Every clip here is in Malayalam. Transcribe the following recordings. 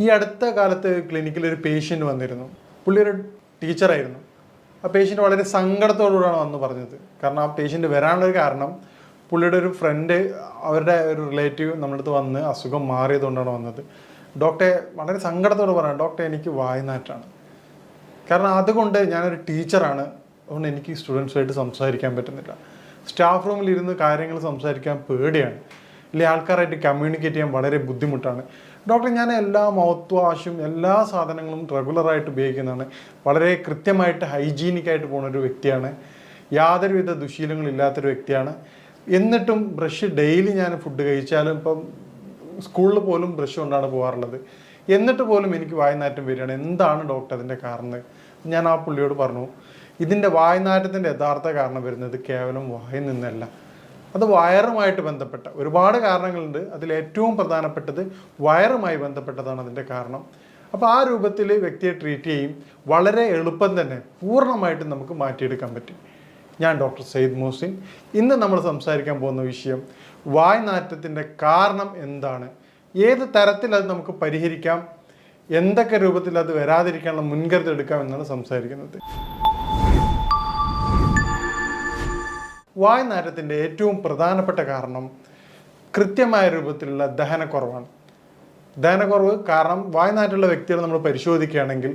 ഈ അടുത്ത കാലത്ത് ക്ലിനിക്കിൽ ഒരു പേഷ്യൻ്റ് വന്നിരുന്നു. പുള്ളി ഒരു ടീച്ചറായിരുന്നു. ആ പേഷ്യൻ്റ് വളരെ സങ്കടത്തോടുകൂടിയാണ് വന്ന് പറഞ്ഞത്. കാരണം ആ പേഷ്യൻ്റ് വരാനുള്ളൊരു കാരണം പുള്ളിയുടെ ഒരു ഫ്രണ്ട്, അവരുടെ ഒരു റിലേറ്റീവ് നമ്മുടെ അടുത്ത് വന്ന് അസുഖം മാറിയതുകൊണ്ടാണ് വന്നത്. ഡോക്ടറെ വളരെ സങ്കടത്തോട് പറയാം, ഡോക്ടറെ എനിക്ക് വായ്നാറ്റാണ്. കാരണം അതുകൊണ്ട് ഞാനൊരു ടീച്ചറാണ്, അതുകൊണ്ട് എനിക്ക് സ്റ്റുഡൻസുമായിട്ട് സംസാരിക്കാൻ പറ്റുന്നില്ല. സ്റ്റാഫ് റൂമിൽ ഇരുന്ന് കാര്യങ്ങൾ സംസാരിക്കാൻ പേടിയാണ്, ഇല്ലെങ്കിൽ ആൾക്കാരായിട്ട് കമ്മ്യൂണിക്കേറ്റ് ചെയ്യാൻ വളരെ ബുദ്ധിമുട്ടാണ്. ഡോക്ടർ, ഞാൻ എല്ലാ മൗത്ത് വാഷും എല്ലാ സാധനങ്ങളും റെഗുലറായിട്ട് ഉപയോഗിക്കുന്നതാണ്, വളരെ കൃത്യമായിട്ട് ഹൈജീനിക്കായിട്ട് പോകുന്ന ഒരു വ്യക്തിയാണ്, യാതൊരുവിധ ദുശീലങ്ങളില്ലാത്തൊരു വ്യക്തിയാണ്. എന്നിട്ടും ബ്രഷ് ഡെയിലി ഞാൻ ഫുഡ് കഴിച്ചാലും, ഇപ്പം സ്കൂളിൽ പോലും ബ്രഷ് കൊണ്ടാണ് പോകാറുള്ളത്, എന്നിട്ട് പോലും എനിക്ക് വായ്നാറ്റം വരികയാണ്. എന്താണ് ഡോക്ടർ അതിൻ്റെ കാരണം? ഞാൻ ആ പുള്ളിയോട് പറഞ്ഞു, ഇതിൻ്റെ വായ്നാറ്റത്തിൻ്റെ യഥാർത്ഥ കാരണം വരുന്നത് കേവലം വായിൽ നിന്നല്ല, അത് വയറുമായിട്ട് ബന്ധപ്പെട്ട ഒരുപാട് കാരണങ്ങളുണ്ട്. അതിൽ ഏറ്റവും പ്രധാനപ്പെട്ടത് വയറുമായി ബന്ധപ്പെട്ടതാണ് അതിൻ്റെ കാരണം. അപ്പോൾ ആ രൂപത്തിൽ വ്യക്തിയെ ട്രീറ്റ് ചെയ്യും, വളരെ എളുപ്പം തന്നെ പൂർണ്ണമായിട്ടും നമുക്ക് മാറ്റിയെടുക്കാൻ പറ്റും. ഞാൻ ഡോക്ടർ സയ്യിദ് മുഹസിൻ. ഇന്ന് നമ്മൾ സംസാരിക്കാൻ പോകുന്ന വിഷയം വായ്നാറ്റത്തിൻ്റെ കാരണം എന്താണ്, ഏത് തരത്തിൽ അത് നമുക്ക് പരിഹരിക്കാം, എന്തൊക്കെ രൂപത്തിൽ അത് വരാതിരിക്കാനുള്ള മുൻകരുതൽ എടുക്കാം എന്നാണ് സംസാരിക്കുന്നത്. വായ്നാറ്റത്തിൻ്റെ ഏറ്റവും പ്രധാനപ്പെട്ട കാരണം കൃത്യമായ രൂപത്തിലുള്ള ദഹനക്കുറവാണ്. ദഹനക്കുറവ് കാരണം വായ്നാറ്റുള്ള വ്യക്തികളെ നമ്മൾ പരിശോധിക്കുകയാണെങ്കിൽ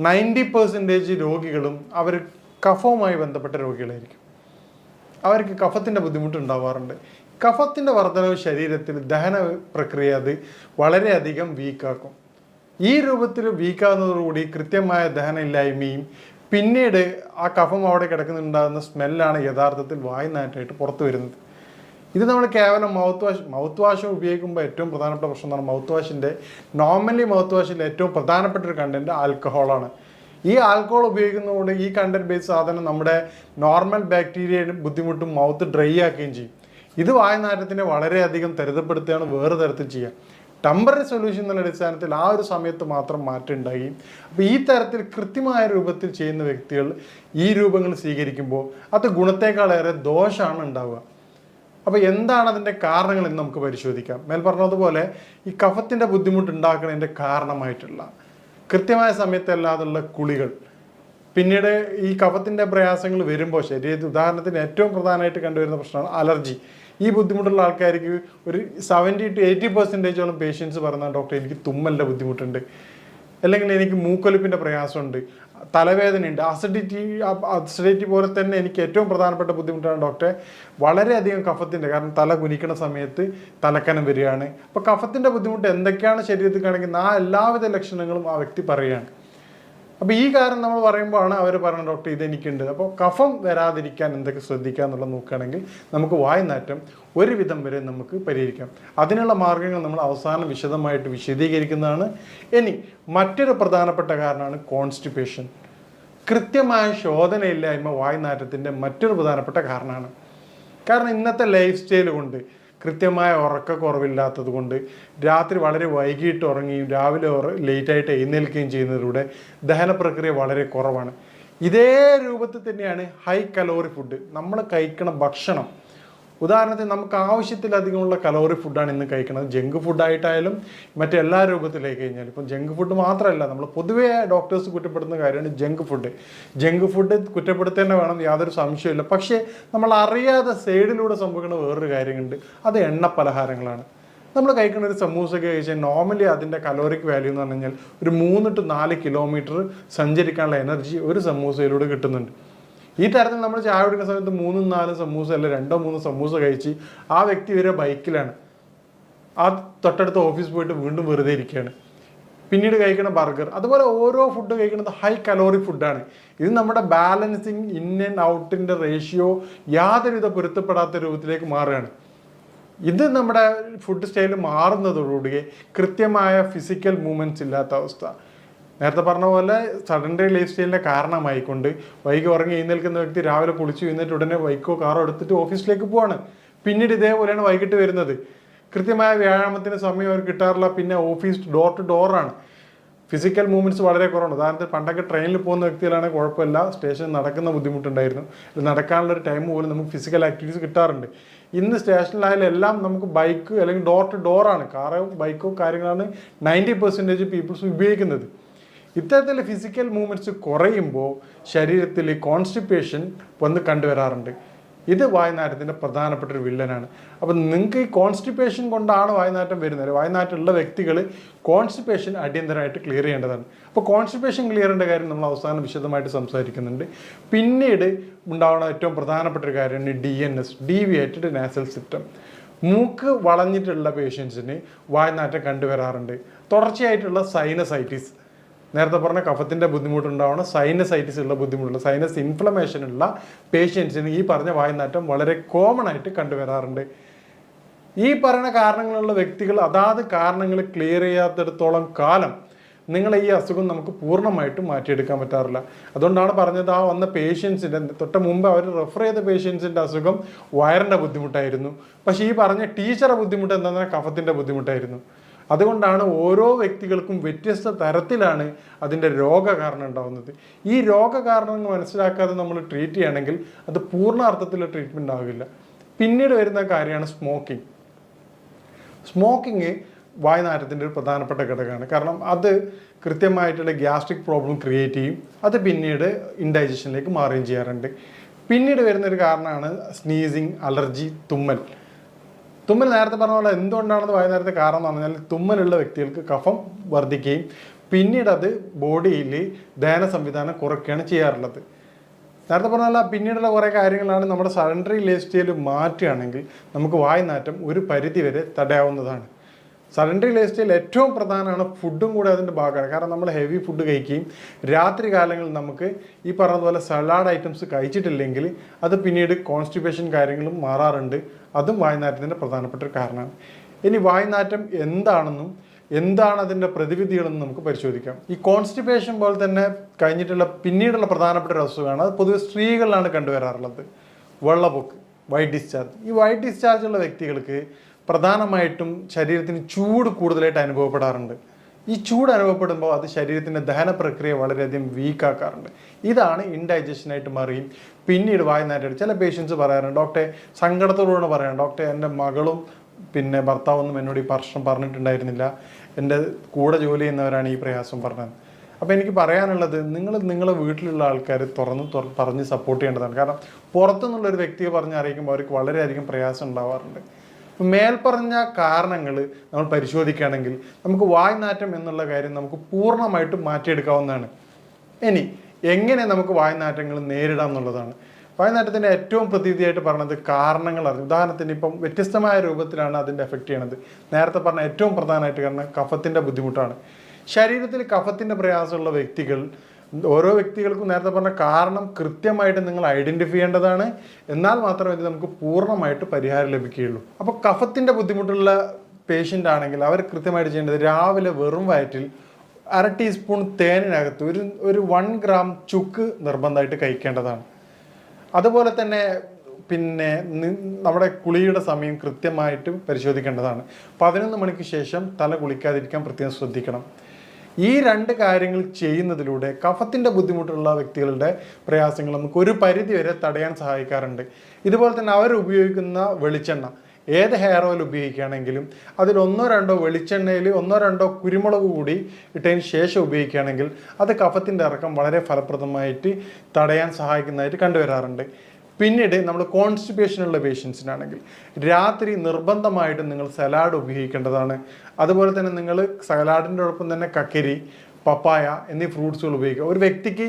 90% രോഗികളും അവർ കഫവുമായി ബന്ധപ്പെട്ട രോഗികളായിരിക്കും. അവർക്ക് കഫത്തിൻ്റെ ബുദ്ധിമുട്ടുണ്ടാവാറുണ്ട്. കഫത്തിൻ്റെ വർധനവ് ശരീരത്തിൽ ദഹന പ്രക്രിയ അത് വളരെയധികം വീക്കാക്കും. ഈ രൂപത്തിൽ വീക്കാകുന്നതോടുകൂടി കൃത്യമായ ദഹനമില്ലായ്മയും പിന്നീട് ആ കഫം അവിടെ കിടക്കുന്നുണ്ടാകുന്ന സ്മെല്ലാണ് യഥാർത്ഥത്തിൽ വായ്നാറ്റായിട്ട് പുറത്തു വരുന്നത്. ഇത് നമ്മൾ കേവലം മൗത്ത് വാഷ് ഉപയോഗിക്കുമ്പോൾ ഏറ്റവും പ്രധാനപ്പെട്ട പ്രശ്നം എന്നാണ് മൗത്ത് വാഷിൻ്റെ മൗത്ത് വാഷിൻ്റെ ഏറ്റവും പ്രധാനപ്പെട്ട ഒരു കണ്ടൻറ്റ് ആൽക്കഹോളാണ്. ഈ ആൽക്കഹോൾ ഉപയോഗിക്കുന്നതുകൊണ്ട് ഈ കണ്ടന്റ് ബേസ് സാധനം നമ്മുടെ നോർമൽ ബാക്ടീരിയയുടെ ബുദ്ധിമുട്ടും മൗത്ത് ഡ്രൈ ആക്കുകയും ചെയ്യും. ഇത് വായ്നാറ്റത്തിനെ വളരെയധികം ത്വരിതപ്പെടുത്തുകയാണ് വേറെ തരത്തിൽ ചെയ്യുക. ടെമ്പററി സൊല്യൂഷൻ എന്നുള്ള അടിസ്ഥാനത്തിൽ ആ ഒരു സമയത്ത് മാത്രം മാറ്റം ഉണ്ടാകുകയും, അപ്പോൾ ഈ തരത്തിൽ കൃത്യമായ രൂപത്തിൽ ചെയ്യുന്ന വ്യക്തികൾ ഈ രൂപങ്ങൾ സ്വീകരിക്കുമ്പോൾ അത് ഗുണത്തേക്കാളേറെ ദോഷമാണ് ഉണ്ടാവുക. അപ്പോൾ എന്താണ് അതിൻ്റെ കാരണങ്ങൾ എന്ന് നമുക്ക് പരിശോധിക്കാം. മേൽ പറഞ്ഞതുപോലെ ഈ കഫത്തിൻ്റെ ബുദ്ധിമുട്ട് ഉണ്ടാക്കുന്നതിൻ്റെ കാരണമായിട്ടുള്ള കൃത്യമായ സമയത്തല്ലാതുള്ള കുളികൾ, പിന്നീട് ഈ കഫത്തിൻ്റെ പ്രയാസങ്ങൾ വരുമ്പോൾ ശരീരത്തിൽ ഉദാഹരണത്തിന് ഏറ്റവും പ്രധാനമായിട്ട് കണ്ടുവരുന്ന പ്രശ്നമാണ് അലർജി. ഈ ബുദ്ധിമുട്ടുള്ള ആൾക്കാർക്ക് ഒരു 70 to 80% പേഷ്യൻസ് പറയുന്ന ഡോക്ടർ എനിക്ക് തുമ്മലിൻ്റെ ബുദ്ധിമുട്ടുണ്ട്, അല്ലെങ്കിൽ എനിക്ക് മൂക്കൊലിപ്പിൻ്റെ പ്രയാസമുണ്ട്, തലവേദനയുണ്ട്, അസിഡിറ്റി പോലെ തന്നെ എനിക്ക് ഏറ്റവും പ്രധാനപ്പെട്ട ബുദ്ധിമുട്ടാണ് ഡോക്ടറെ വളരെയധികം കഫത്തിൻ്റെ, കാരണം തല കുനിക്കുന്ന സമയത്ത് തലക്കനം വരികയാണ്. അപ്പോൾ കഫത്തിൻ്റെ ബുദ്ധിമുട്ട് എന്തൊക്കെയാണ് ശരീരത്തിൽ കാണിക്കുന്നത് ആ എല്ലാവിധ ലക്ഷണങ്ങളും ആ വ്യക്തി പറയുകയാണ്. അപ്പോൾ ഈ കാര്യം നമ്മൾ പറയുമ്പോഴാണ് അവർ പറയുന്നത് ഡോക്ടർ ഇതെനിക്കുണ്ട്. അപ്പോൾ കഫം വരാതിരിക്കാൻ എന്തൊക്കെ ശ്രദ്ധിക്കുക എന്നുള്ളത് നോക്കുകയാണെങ്കിൽ നമുക്ക് വായ്നാറ്റം ഒരുവിധം വരെ നമുക്ക് പരിഹരിക്കാം. അതിനുള്ള മാർഗ്ഗങ്ങൾ നമ്മൾ അവസാനം വിശദമായിട്ട് വിശദീകരിക്കുന്നതാണ്. ഇനി മറ്റൊരു പ്രധാനപ്പെട്ട കാരണമാണ് കോൺസ്റ്റിപ്പേഷൻ. കൃത്യമായ ശോധനയില്ലായ്മ വായ്നാറ്റത്തിൻ്റെ മറ്റൊരു പ്രധാനപ്പെട്ട കാരണമാണ്. കാരണം ഇന്നത്തെ ലൈഫ് സ്റ്റൈൽ കൊണ്ട്, കൃത്യമായ ഉറക്കക്കുറവില്ലാത്തത് കൊണ്ട്, രാത്രി വളരെ വൈകിട്ട് ഉറങ്ങുകയും രാവിലെ ലേറ്റായിട്ട് എഴുന്നേൽക്കുകയും ചെയ്യുന്നതിലൂടെ ദഹന പ്രക്രിയ വളരെ കുറവാണ്. ഇതേ രൂപത്തിൽ തന്നെയാണ് ഹൈ കലോറി ഫുഡ്. നമ്മൾ കഴിക്കണ ഭക്ഷണം, ഉദാഹരണത്തിന് നമുക്ക് ആവശ്യത്തിലധികമുള്ള കലോറി ഫുഡാണ് ഇന്ന് കഴിക്കുന്നത്. ജങ്ക് ഫുഡായിട്ടായാലും മറ്റെല്ലാ രൂപത്തിലേക്ക് കഴിഞ്ഞാലും. ഇപ്പം ജങ്ക് ഫുഡ് മാത്രമല്ല, നമ്മൾ പൊതുവേ ഡോക്ടേഴ്സ് കുറ്റപ്പെടുത്തുന്ന കാര്യമാണ് ജങ്ക് ഫുഡ്. ജങ്ക് ഫുഡ് കുറ്റപ്പെടുത്തേണ്ട വേണം, യാതൊരു സംശയമില്ല. പക്ഷേ നമ്മൾ അറിയാതെ സൈഡിലൂടെ സംഭവിക്കുന്ന വേറൊരു കാര്യമുണ്ട്, അത് എണ്ണ പലഹാരങ്ങളാണ്. നമ്മൾ കഴിക്കുന്ന ഒരു സമൂസയൊക്കെ കഴിച്ചാൽ നോർമലി അതിൻ്റെ കലോറിക് വാല്യൂ എന്ന് പറഞ്ഞു കഴിഞ്ഞാൽ ഒരു 3 to 4 കിലോമീറ്റർ സഞ്ചരിക്കാനുള്ള എനർജി ഒരു സമൂസയിലൂടെ കിട്ടുന്നുണ്ട്. ഈ തരത്തിൽ നമ്മൾ ചായ കുടിക്കുന്ന സമയത്ത് 3-4 സമൂസ അല്ല 2-3 സമൂസ കഴിച്ച് ആ വ്യക്തി വരെ ബൈക്കിലാണ്, ആ തൊട്ടടുത്ത ഓഫീസ് പോയിട്ട് വീണ്ടും വെറുതെ ഇരിക്കുകയാണ്. പിന്നീട് കഴിക്കുന്ന ബർഗർ, അതുപോലെ ഓരോ ഫുഡ് കഴിക്കുന്നത് ഹൈ കലോറി ഫുഡാണ്. ഇത് നമ്മുടെ ബാലൻസിങ് ഇൻ ആൻഡ് ഔട്ടിൻ്റെ റേഷ്യോ യാതൊരുവിധ പൊരുത്തപ്പെടാത്ത രൂപത്തിലേക്ക് മാറുകയാണ്. ഇത് നമ്മുടെ ഫുഡ് സ്റ്റൈൽ മാറുന്നതോടുകൂടി കൃത്യമായ ഫിസിക്കൽ മൂവ്മെൻറ്റ്സ് ഇല്ലാത്ത അവസ്ഥ, നേരത്തെ പറഞ്ഞ പോലെ സഡൻഡറി ലൈഫ് സ്റ്റൈലിൻ്റെ കാരണമായിക്കൊണ്ട് വൈകി ഉറങ്ങി എഴുന്നേൽക്കുന്ന വ്യക്തി രാവിലെ കുളിച്ച് എഴുന്നേറ്റ് ഉടനെ ബൈക്കോ കാറോ എടുത്തിട്ട് ഓഫീസിലേക്ക് പോവാണ്. പിന്നീട് ഇതേപോലെയാണ് വൈകിട്ട് വരുന്നത്. കൃത്യമായ വ്യായാമത്തിന് സമയം അവർ കിട്ടാറില്ല. പിന്നെ ഓഫീസ് ഡോർ ടു ഡോറാണ്. ഫിസിക്കൽ മൂവ്മെൻറ്റ്സ് വളരെ കുറവാണ്. ഉദാഹരണത്തിന് പണ്ടൊക്കെ ട്രെയിനിൽ പോകുന്ന വ്യക്തികളാണെങ്കിൽ കുഴപ്പമില്ല, സ്റ്റേഷനിൽ നടക്കുന്ന ബുദ്ധിമുട്ടുണ്ടായിരുന്നു, നടക്കാനുള്ളൊരു ടൈം പോലും നമുക്ക് ഫിസിക്കൽ ആക്ടിവിറ്റീസ് കിട്ടാറുണ്ട്. ഇന്ന് സ്റ്റേഷനിലായാലും എല്ലാം നമുക്ക് ബൈക്ക് അല്ലെങ്കിൽ ഡോർ ടു ഡോറാണ്, കാറോ ബൈക്കോ കാര്യങ്ങളാണ് 90% പീപ്പിൾസ് ഉപയോഗിക്കുന്നത്. ഇത്തരത്തിൽ ഫിസിക്കൽ മൂവ്മെൻറ്റ്സ് കുറയുമ്പോൾ ശരീരത്തിൽ കോൺസ്റ്റിപ്പേഷൻ വന്ന് കണ്ടുവരാറുണ്ട്. ഇത് വായുനാറ്റത്തിൻ്റെ പ്രധാനപ്പെട്ട ഒരു വില്ലനാണ്. അപ്പം നിങ്ങൾക്ക് ഈ കോൺസ്റ്റിപ്പേഷൻ കൊണ്ടാണ് വായുനാറ്റം വരുന്നത്. വായുനാറ്റമുള്ള വ്യക്തികൾ കോൺസ്റ്റിപ്പേഷൻ അടിയന്തരമായിട്ട് ക്ലിയർ ചെയ്യേണ്ടതാണ്. അപ്പോൾ കോൺസ്റ്റിപ്പേഷൻ ക്ലിയർ ചെയ്യേണ്ട കാര്യം നമ്മൾ അവസാനം വിശദമായിട്ട് സംസാരിക്കുന്നുണ്ട്. പിന്നീട് ഉണ്ടാവുന്ന ഏറ്റവും പ്രധാനപ്പെട്ട ഒരു കാര്യമാണ് DNS, ഡീവിയേറ്റഡ് നാസൽ സിസ്റ്റം. മൂക്ക് വളഞ്ഞിട്ടുള്ള പേഷ്യൻസിന് വായുനാറ്റം കണ്ടുവരാറുണ്ട്. തുടർച്ചയായിട്ടുള്ള സൈനസൈറ്റിസ്, നേരത്തെ പറഞ്ഞ കഫത്തിൻ്റെ ബുദ്ധിമുട്ടുണ്ടാവണം, സൈനസൈറ്റിസ് ഉള്ള ബുദ്ധിമുട്ടുള്ള സൈനസ് ഇൻഫ്ലമേഷൻ ഉള്ള പേഷ്യൻസിന് ഈ പറഞ്ഞ വായുനാറ്റം വളരെ കോമൺ ആയിട്ട് കണ്ടുവരാറുണ്ട്. ഈ പറയുന്ന കാരണങ്ങളുള്ള വ്യക്തികൾ അതാത് കാരണങ്ങൾ ക്ലിയർ ചെയ്യാത്തിടത്തോളം കാലം നിങ്ങളെ ഈ അസുഖം നമുക്ക് പൂർണ്ണമായിട്ടും മാറ്റിയെടുക്കാൻ പറ്റാറില്ല. അതുകൊണ്ടാണ് പറഞ്ഞത്, ആ വന്ന പേഷ്യൻസിൻ്റെ തൊട്ട് മുമ്പ് അവർ റെഫർ ചെയ്ത പേഷ്യൻസിൻ്റെ അസുഖം വയറിൻ്റെ ബുദ്ധിമുട്ടായിരുന്നു. പക്ഷേ ഈ പറഞ്ഞ ടീച്ചറെ ബുദ്ധിമുട്ട് എന്താണെന്ന് കഫത്തിൻ്റെ ബുദ്ധിമുട്ടായിരുന്നു. അതുകൊണ്ടാണ് ഓരോ വ്യക്തികൾക്കും വ്യത്യസ്ത തരത്തിലാണ് അതിൻ്റെ രോഗകാരണം ഉണ്ടാകുന്നത്. ഈ രോഗകാരണങ്ങൾ മനസ്സിലാക്കാതെ നമ്മൾ ട്രീറ്റ് ചെയ്യുകയാണെങ്കിൽ അത് പൂർണ്ണ അർത്ഥത്തിലുള്ള ട്രീറ്റ്മെൻറ്റ് ആകില്ല. പിന്നീട് വരുന്ന കാര്യമാണ് സ്മോക്കിംഗ്. സ്മോക്കിങ് വായുനാറ്റത്തിൻ്റെ ഒരു പ്രധാനപ്പെട്ട ഘടകമാണ്. കാരണം അത് കൃത്യമായിട്ടുള്ള ഗ്യാസ്ട്രിക് പ്രോബ്ലം ക്രിയേറ്റ് ചെയ്യും. അത് പിന്നീട് ഇൻഡൈജഷനിലേക്ക് മാറുകയും ചെയ്യാറുണ്ട്. പിന്നീട് വരുന്നൊരു കാരണമാണ് സ്നീസിങ്, അലർജി, തുമ്മൽ. നേരത്തെ പറഞ്ഞ പോലെ എന്തുകൊണ്ടാണെന്ന് വായുനാറ്റത്തെ കാരണം എന്ന് പറഞ്ഞാൽ തുമ്മലുള്ള വ്യക്തികൾക്ക് കഫം വർദ്ധിക്കുകയും പിന്നീട് അത് ബോഡിയിൽ ദഹന സംവിധാനം കുറയ്ക്കുകയാണ് ചെയ്യാറുള്ളത്. നേരത്തെ പറഞ്ഞാൽ പിന്നീടുള്ള കുറേ കാര്യങ്ങളാണ് നമ്മുടെ സഡൻറ്ററി ലൈഫ് സ്റ്റൈൽ മാറ്റുകയാണെങ്കിൽ നമുക്ക് വായുനാറ്റം ഒരു പരിധി വരെ തടയാവുന്നതാണ്. സഡൻറ്ററി ലൈഫ് സ്റ്റൈൽ ഏറ്റവും പ്രധാനമാണ്. ഫുഡും കൂടെ അതിൻ്റെ ഭാഗമാണ്. കാരണം നമ്മൾ ഹെവി ഫുഡ് കഴിക്കുകയും രാത്രി കാലങ്ങളിൽ നമുക്ക് ഈ പറഞ്ഞതുപോലെ സലാഡ് ഐറ്റംസ് കഴിച്ചിട്ടില്ലെങ്കിൽ അത് പിന്നീട് കോൺസ്റ്റിപ്പേഷൻ കാര്യങ്ങളും മാറാറുണ്ട്. അതും വായുനാറ്റത്തിൻ്റെ പ്രധാനപ്പെട്ട ഒരു കാരണമാണ്. ഇനി വായുനാറ്റം എന്താണെന്നും എന്താണ് അതിൻ്റെ പ്രതിവിധികളെന്നും നമുക്ക് പരിശോധിക്കാം. ഈ കോൺസ്റ്റിപ്പേഷൻ പോലെ തന്നെ കഴിഞ്ഞിട്ടുള്ള പിന്നീടുള്ള പ്രധാനപ്പെട്ട ഒരു അസുഖമാണ്, അത് പൊതുവെ സ്ത്രീകളിലാണ് കണ്ടുവരാറുള്ളത്, വെള്ളപ്പൊക്ക്, വൈറ്റ് ഡിസ്ചാർജ്. ഈ വൈറ്റ് ഡിസ്ചാർജ് ഉള്ള വ്യക്തികൾക്ക് പ്രധാനമായിട്ടും ശരീരത്തിന് ചൂട് കൂടുതലായിട്ട് അനുഭവപ്പെടാറുണ്ട്. ഈ ചൂട് അനുഭവപ്പെടുമ്പോൾ അത് ശരീരത്തിൻ്റെ ദഹന പ്രക്രിയ വളരെയധികം വീക്കാക്കാറുണ്ട്. ഇതാണ് ഇൻഡൈജഷനായിട്ട് മാറുകയും പിന്നീട് വായുനാറ്റം. ചില പേഷ്യൻസ് പറയാറുണ്ട്, ഡോക്ടറെ സങ്കടത്തോടുകൂടെ പറയാം, ഡോക്ടറെ എൻ്റെ മകളും പിന്നെ ഭർത്താവൊന്നും എന്നോട് ഈ പ്രശ്നം പറഞ്ഞിട്ടുണ്ടായിരുന്നില്ല, എൻ്റെ കൂടെ ജോലി ചെയ്യുന്നവരാണ് ഈ പ്രയാസം പറഞ്ഞത്. അപ്പോൾ എനിക്ക് പറയാനുള്ളത്, നിങ്ങളെ വീട്ടിലുള്ള ആൾക്കാർ പറഞ്ഞ് സപ്പോർട്ട് ചെയ്യേണ്ടതാണ്. കാരണം പുറത്തുനിന്നുള്ളൊരു വ്യക്തിയെ പറഞ്ഞ് അറിയിക്കുമ്പോൾ അവർക്ക് വളരെയധികം പ്രയാസം ഉണ്ടാവാറുണ്ട്. മേൽപ്പറഞ്ഞ കാരണങ്ങൾ നമ്മൾ പരിശോധിക്കുകയാണെങ്കിൽ നമുക്ക് വായുനാറ്റം എന്നുള്ള കാര്യം നമുക്ക് പൂർണ്ണമായിട്ടും മാറ്റിയെടുക്കാവുന്നതാണ്. ഇനി എങ്ങനെ നമുക്ക് വായുനാറ്റങ്ങൾ നേരിടാം എന്നുള്ളതാണ്. വായുനാറ്റത്തിൻ്റെ ഏറ്റവും പ്രതിവിധിയായിട്ട് പറഞ്ഞത് കാരണങ്ങളാണ്. ഉദാഹരണത്തിന് ഇപ്പം വ്യത്യസ്തമായ രൂപത്തിലാണ് അതിൻ്റെ എഫക്റ്റ് ചെയ്യണത്. നേരത്തെ പറഞ്ഞ ഏറ്റവും പ്രധാനമായിട്ട് കാരണം കഫത്തിൻ്റെ ബുദ്ധിമുട്ടാണ്. ശരീരത്തിൽ കഫത്തിൻ്റെ പ്രയാസമുള്ള വ്യക്തികൾ, ഓരോ വ്യക്തികൾക്കും നേരത്തെ പറഞ്ഞ കാരണം കൃത്യമായിട്ട് നിങ്ങൾ ഐഡൻറ്റിഫൈ ചെയ്യേണ്ടതാണ്. എന്നാൽ മാത്രമേ ഇത് നമുക്ക് പൂർണ്ണമായിട്ട് പരിഹാരം ലഭിക്കുകയുള്ളൂ. അപ്പോൾ കഫത്തിൻ്റെ ബുദ്ധിമുട്ടുള്ള പേഷ്യൻ്റ് ആണെങ്കിൽ അവർ കൃത്യമായിട്ട് ചെയ്യേണ്ടത്, രാവിലെ വെറും വയറ്റിൽ 1/2 ടീസ്പൂൺ തേനിനകത്ത് ഒരു 1 ഗ്രാം ചുക്ക് നിർബന്ധമായിട്ട് കഴിക്കേണ്ടതാണ്. അതുപോലെ തന്നെ പിന്നെ നമ്മുടെ കുളിയുടെ സമയം കൃത്യമായിട്ട് പരിശോധിക്കേണ്ടതാണ്. 11 മണിക്ക് ശേഷം തല കുളിക്കാതിരിക്കാൻ പ്രത്യേകം ശ്രദ്ധിക്കണം. ഈ 2 കാര്യങ്ങൾ ചെയ്യുന്നതിലൂടെ കഫത്തിൻ്റെ ബുദ്ധിമുട്ടുള്ള വ്യക്തികളുടെ പ്രയാസങ്ങൾ നമുക്ക് ഒരു പരിധി വരെ തടയാൻ സഹായിക്കാറുണ്ട്. ഇതുപോലെ തന്നെ അവർ ഉപയോഗിക്കുന്ന വെളിച്ചെണ്ണ, ഏത് ഹെയർ ഓയിൽ ഉപയോഗിക്കുകയാണെങ്കിലും അതിൽ 1-2 വെളിച്ചെണ്ണയിൽ 1-2 കുരുമുളക് കൂടി ഇട്ടതിന് ശേഷം ഉപയോഗിക്കുകയാണെങ്കിൽ അത് കഫത്തിൻ്റെ ഇറക്കം വളരെ ഫലപ്രദമായിട്ട് തടയാൻ സഹായിക്കുന്നതായിട്ട് കണ്ടുവരാറുണ്ട്. പിന്നീട് നമ്മൾ കോൺസ്റ്റിപ്പേഷനുള്ള പേഷ്യൻസിനാണെങ്കിൽ രാത്രി നിർബന്ധമായിട്ടും നിങ്ങൾ സലാഡ് ഉപയോഗിക്കേണ്ടതാണ്. അതുപോലെ തന്നെ നിങ്ങൾ സലാഡിൻ്റെ ഒപ്പം തന്നെ കക്കരി, പപ്പായ എന്നീ ഫ്രൂട്ട്സുകൾ ഉപയോഗിക്കുക. ഒരു വ്യക്തിക്ക്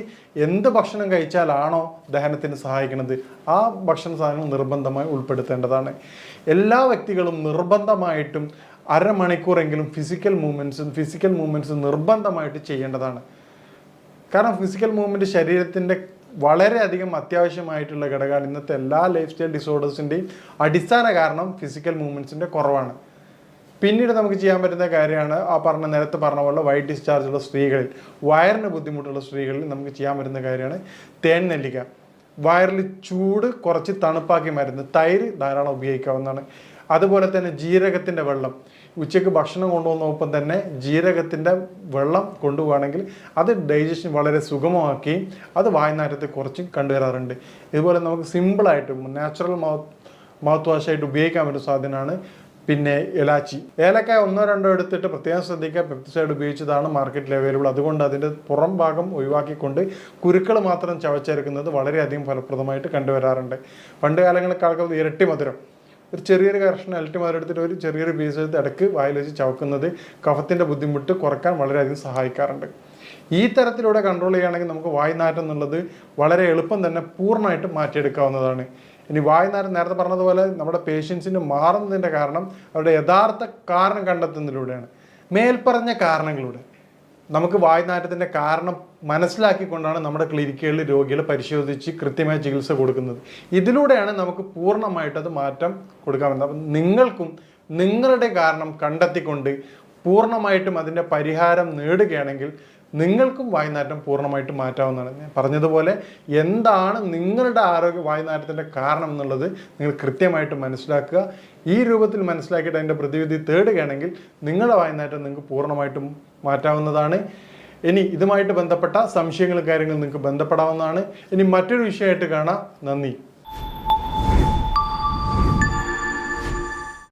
എന്ത് ഭക്ഷണം കഴിച്ചാലാണോ ദഹനത്തിന് സഹായിക്കുന്നത് ആ ഭക്ഷണ സാധനങ്ങൾ നിർബന്ധമായി ഉൾപ്പെടുത്തേണ്ടതാണ്. എല്ലാ വ്യക്തികളും നിർബന്ധമായിട്ടും 1/2 മണിക്കൂറെങ്കിലും ഫിസിക്കൽ മൂവ്മെൻറ്റ്സ് നിർബന്ധമായിട്ട് ചെയ്യേണ്ടതാണ്. കാരണം ഫിസിക്കൽ മൂവ്മെൻറ്റ് ശരീരത്തിൻ്റെ വളരെയധികം അത്യാവശ്യമായിട്ടുള്ള ഘടകമാണ്. ഇന്നത്തെ എല്ലാ ലൈഫ് സ്റ്റൈൽ ഡിസോർഡേഴ്സിൻ്റെയും അടിസ്ഥാന കാരണം ഫിസിക്കൽ മൂവ്മെൻറ്റ്സിൻ്റെ കുറവാണ്. പിന്നീട് നമുക്ക് ചെയ്യാൻ പറ്റുന്ന കാര്യമാണ് നേരത്തെ പറഞ്ഞ പോലെ വൈറ്റ് ഡിസ്ചാർജ് ഉള്ള സ്ത്രീകളിൽ, വയറിന് ബുദ്ധിമുട്ടുള്ള സ്ത്രീകളിൽ നമുക്ക് ചെയ്യാൻ പറ്റുന്ന കാര്യമാണ് തേൻ നെല്ലിക്ക. വയറിൽ ചൂട് കുറച്ച് തണുപ്പാക്കി മരുന്ന്, തൈര് ധാരാളം ഉപയോഗിക്കാവുന്നതാണ്. അതുപോലെ തന്നെ ജീരകത്തിൻ്റെ വെള്ളം, ഉച്ചയ്ക്ക് ഭക്ഷണം കൊണ്ടുപോകുന്നൊപ്പം തന്നെ ജീരകത്തിൻ്റെ വെള്ളം കൊണ്ടുപോവുകയാണെങ്കിൽ അത് ഡൈജഷൻ വളരെ സുഗമമാക്കുകയും അത് വായ്നാറ്റത്തെ കുറച്ചും കണ്ടുവരാറുണ്ട്. ഇതുപോലെ നമുക്ക് സിമ്പിളായിട്ട് നാച്ചുറൽ മൗത്ത് വാഷായിട്ട് ഉപയോഗിക്കാൻ പറ്റുന്ന സാധനമാണ് പിന്നെ ഇലാച്ചി. ഏലക്കായ 1-2 എടുത്തിട്ട് പ്രത്യേകം ശ്രദ്ധിക്കുക, പെസ്റ്റിസൈഡ് ഉപയോഗിച്ചതാണ് മാർക്കറ്റിൽ അവൈലബിൾ. അതുകൊണ്ട് അതിൻ്റെ പുറം ഭാഗം ഒഴിവാക്കിക്കൊണ്ട് കുരുക്കൾ മാത്രം ചവച്ചേർക്കുന്നത് വളരെയധികം ഫലപ്രദമായിട്ട് കണ്ടുവരാറുണ്ട്. പണ്ട് കാലങ്ങളിൽ ആൾക്കാർ ഇരട്ടി മധുരം, ഒരു ചെറിയൊരു കഷ്ണം ഇരട്ടി മധുരം എടുത്തിട്ട് ഒരു ചെറിയൊരു പീസ് എടുത്ത് ഇടയ്ക്ക് വായിൽ വെച്ച് ചവക്കുന്നത് കഫത്തിൻ്റെ ബുദ്ധിമുട്ട് കുറയ്ക്കാൻ വളരെയധികം സഹായിക്കാറുണ്ട്. ഈ തരത്തിലൂടെ കൺട്രോൾ ചെയ്യുകയാണെങ്കിൽ നമുക്ക് വായ്നാറ്റം എന്നുള്ളത് വളരെ എളുപ്പം തന്നെ പൂർണ്ണമായിട്ട് മാറ്റിയെടുക്കാവുന്നതാണ്. ഇനി വായ്നാറ്റം നേരത്തെ പറഞ്ഞതുപോലെ നമ്മുടെ പേഷ്യൻസിന് മാറുന്നതിൻ്റെ കാരണം അവരുടെ യഥാർത്ഥ കാരണം കണ്ടെത്തുന്നതിലൂടെയാണ്. മേൽപ്പറഞ്ഞ കാരണങ്ങളിലൂടെ നമുക്ക് വായ്നാറ്റത്തിൻ്റെ കാരണം മനസ്സിലാക്കിക്കൊണ്ടാണ് നമ്മുടെ ക്ലിനിക്കുകളിൽ രോഗികളെ പരിശോധിച്ച് കൃത്യമായ ചികിത്സ കൊടുക്കുന്നത്. ഇതിലൂടെയാണ് നമുക്ക് പൂർണ്ണമായിട്ടത് മാറ്റം കൊടുക്കാൻ പറ്റുന്നത്. അപ്പം നിങ്ങൾക്കും നിങ്ങളുടെ കാരണം കണ്ടെത്തിക്കൊണ്ട് പൂർണ്ണമായിട്ടും അതിൻ്റെ പരിഹാരം നേടുകയാണെങ്കിൽ നിങ്ങൾക്കും വായ്നാറ്റം പൂർണ്ണമായിട്ട് മാറ്റാവുന്നതാണ്. ഞാൻ പറഞ്ഞതുപോലെ എന്താണ് നിങ്ങളുടെ വായ്നാറ്റത്തിൻ്റെ കാരണം എന്നുള്ളത് നിങ്ങൾ കൃത്യമായിട്ട് മനസ്സിലാക്കുക. ഈ രൂപത്തിൽ മനസ്സിലാക്കിയിട്ട് അതിൻ്റെ പ്രതിവിധി തേടുകയാണെങ്കിൽ നിങ്ങളുടെ വായ്നാറ്റം നിങ്ങൾക്ക് പൂർണ്ണമായിട്ടും മാറ്റാവുന്നതാണ്. ഇനി ഇതുമായിട്ട് ബന്ധപ്പെട്ട സംശയങ്ങളും കാര്യങ്ങളും നിങ്ങൾക്ക് ബന്ധപ്പെടാവുന്നതാണ്. ഇനി മറ്റൊരു വിഷയമായിട്ട് കാണാം. നന്ദി.